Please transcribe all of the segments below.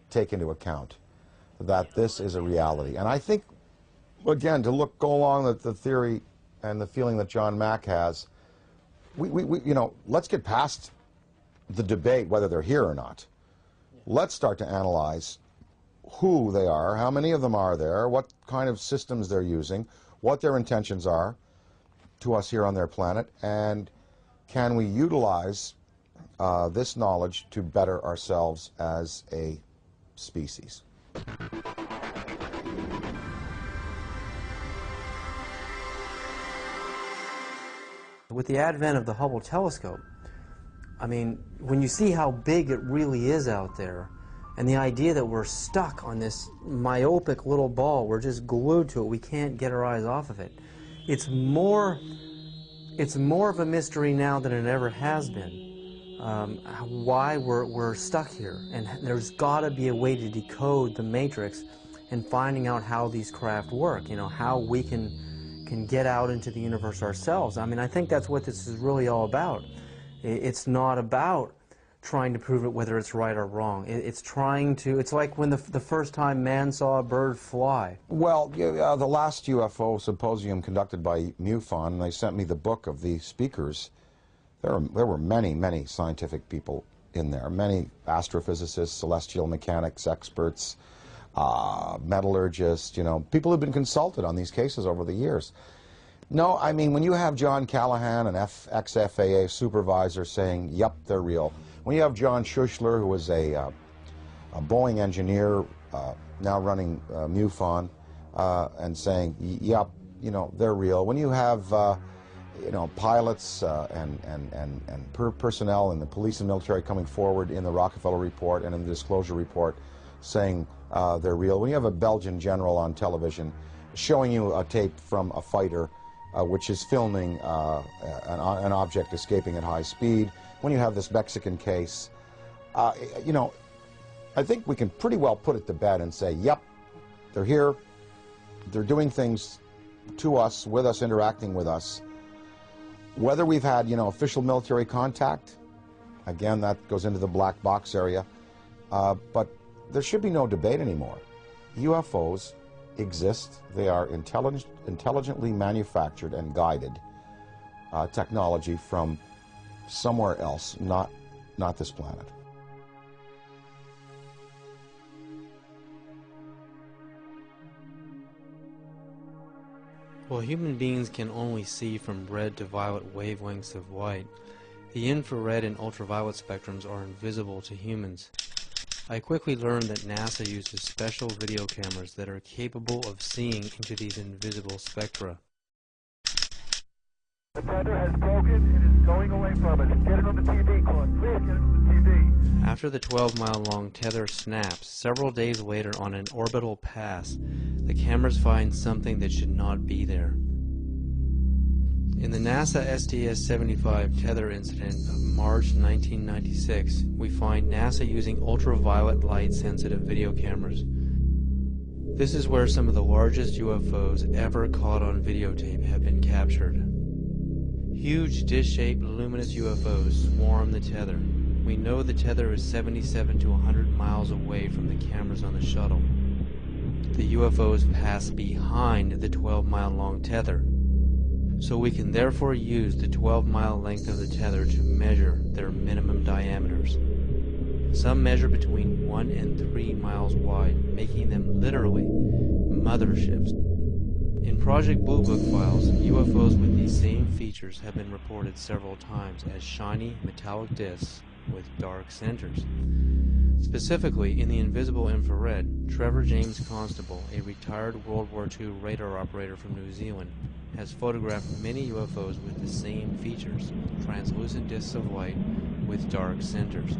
take into account that this is a reality. And I think, again, to go along with the theory and the feeling that John Mack has, you know, let's get past the debate whether they're here or not. Let's start to analyze who they are, how many of them are there, what kind of systems they're using, what their intentions are to us here on their planet, and can we utilize this knowledge to better ourselves as a species. With the advent of the Hubble telescope, I mean, when you see how big it really is out there, and the idea that we're stuck on this myopic little ball, we're just glued to it, we can't get our eyes off of it. It's more of a mystery now than it ever has been. Why we're stuck here, and there's got to be a way to decode the matrix and finding out how these craft work, you know, how we can get out into the universe ourselves. I mean, I think that's what this is really all about. It's not about trying to prove it whether it's right or wrong. It's trying to, it's like when the first time man saw a bird fly. Well, the last UFO symposium conducted by MUFON, and they sent me the book of the speakers. There were many, many scientific people in there, many astrophysicists, celestial mechanics experts, metallurgists, you know, people who've been consulted on these cases over the years. No, I mean, when you have John Callahan, an ex-FAA supervisor, saying, yep, they're real. When you have John Schuessler, who was a Boeing engineer, now running MUFON, and saying, yep, you know, they're real. When you have, you know, pilots and personnel in the police and military coming forward in the Rockefeller Report and in the Disclosure Report saying they're real. When you have a Belgian general on television showing you a tape from a fighter which is filming an object escaping at high speed, when you have this Mexican case, you know, I think we can pretty well put it to bed and say, yep, they're here, they're doing things to us, with us, interacting with us. Whether we've had, you know, official military contact, again, that goes into the black box area, but there should be no debate anymore. UFOs exist. They are intelligently manufactured and guided technology from somewhere else, not this planet. While human beings can only see from red to violet wavelengths of light, the infrared and ultraviolet spectrums are invisible to humans. I quickly learned that NASA uses special video cameras that are capable of seeing into these invisible spectra. The tether has broken and is going away from it. Get it on the TV, Claude. Please get it on the TV. After the 12-mile-long tether snaps, several days later on an orbital pass, the cameras find something that should not be there. In the NASA STS-75 tether incident of March 1996, we find NASA using ultraviolet light-sensitive video cameras. This is where some of the largest UFOs ever caught on videotape have been captured. Huge dish-shaped luminous UFOs swarm the tether. We know the tether is 77 to 100 miles away from the cameras on the shuttle. The UFOs pass behind the 12-mile-long tether, so we can therefore use the 12-mile length of the tether to measure their minimum diameters. Some measure between 1 and 3 miles wide, making them literally motherships. In Project Blue Book files, UFOs with these same features have been reported several times as shiny metallic discs with dark centers. Specifically, in the invisible infrared, Trevor James Constable, a retired World War II radar operator from New Zealand, has photographed many UFOs with the same features, translucent discs of light with dark centers.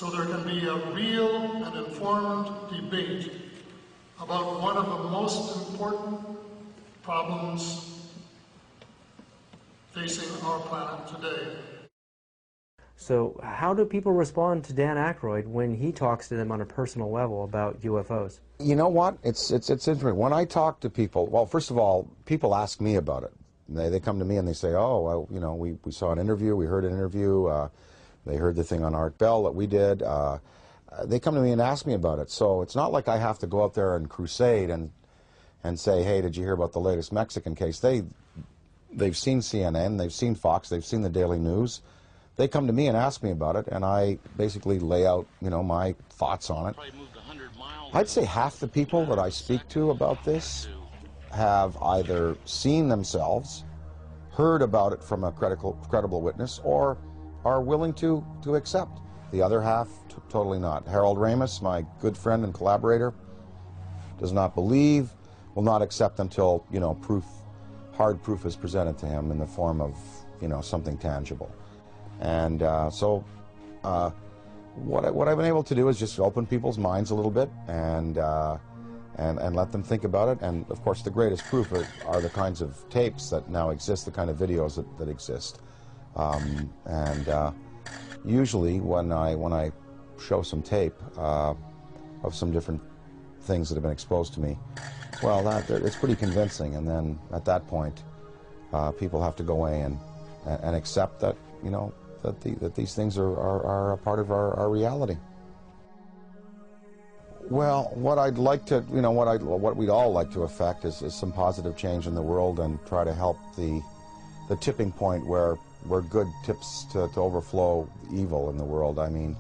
so there can be a real and informed debate about one of the most important problems facing our planet today. So how do people respond to Dan Akroyd when he talks to them on a personal level about UFOs? You know what? It's interesting. When I talk to people, well, first of all, people ask me about it. They come to me and they say, oh, well, you know, we saw an interview, we heard an interview, they heard the thing on Art Bell that we did. They come to me and ask me about it. So it's not like I have to go out there and crusade and say, hey, did you hear about the latest Mexican case? They've seen CNN, they've seen Fox, they've seen the Daily News. They come to me and ask me about it, and I basically lay out, you know, my thoughts on it. I'd say half the people that I speak to about this have either seen themselves, heard about it from a credible witness, or are willing to accept. The other half, totally not. Harold Ramis, my good friend and collaborator, does not believe, will not accept until, you know, hard proof is presented to him in the form of, you know, something tangible. And what I've been able to do is just open people's minds a little bit and let them think about it. And of course, the greatest proof are the kinds of tapes that now exist, the kind of videos that exist. Usually, when I show some tape of some different things that have been exposed to me, well, it's pretty convincing. And then at that point, people have to go away and accept that, you know, that these things are a part of our reality. Well, what I'd like to, you know, what we'd all like to affect is some positive change in the world and try to help the tipping point where good tips to overflow evil in the world. I mean,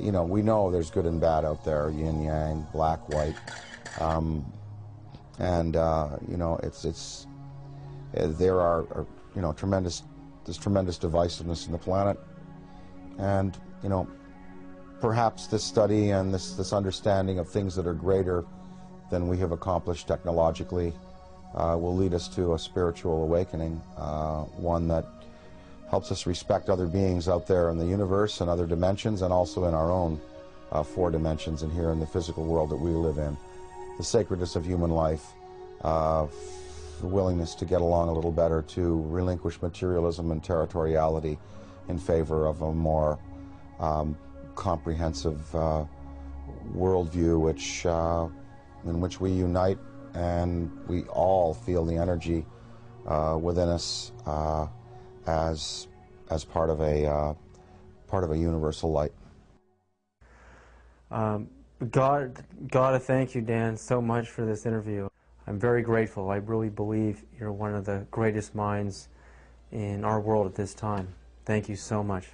you know, we know there's good and bad out there, yin yang, black, white, you know, there are you know, there's tremendous divisiveness in the planet, and, you know, perhaps this study and this understanding of things that are greater than we have accomplished technologically will lead us to a spiritual awakening, one that helps us respect other beings out there in the universe and other dimensions, and also in our own 4 dimensions and here in the physical world that we live in. The sacredness of human life, the willingness to get along a little better, to relinquish materialism and territoriality in favor of a more comprehensive worldview in which we unite and we all feel the energy within us as part of a universal light. Gotta thank you, Dan, so much for this interview. I'm very grateful. I really believe you're one of the greatest minds in our world at this time. Thank you so much.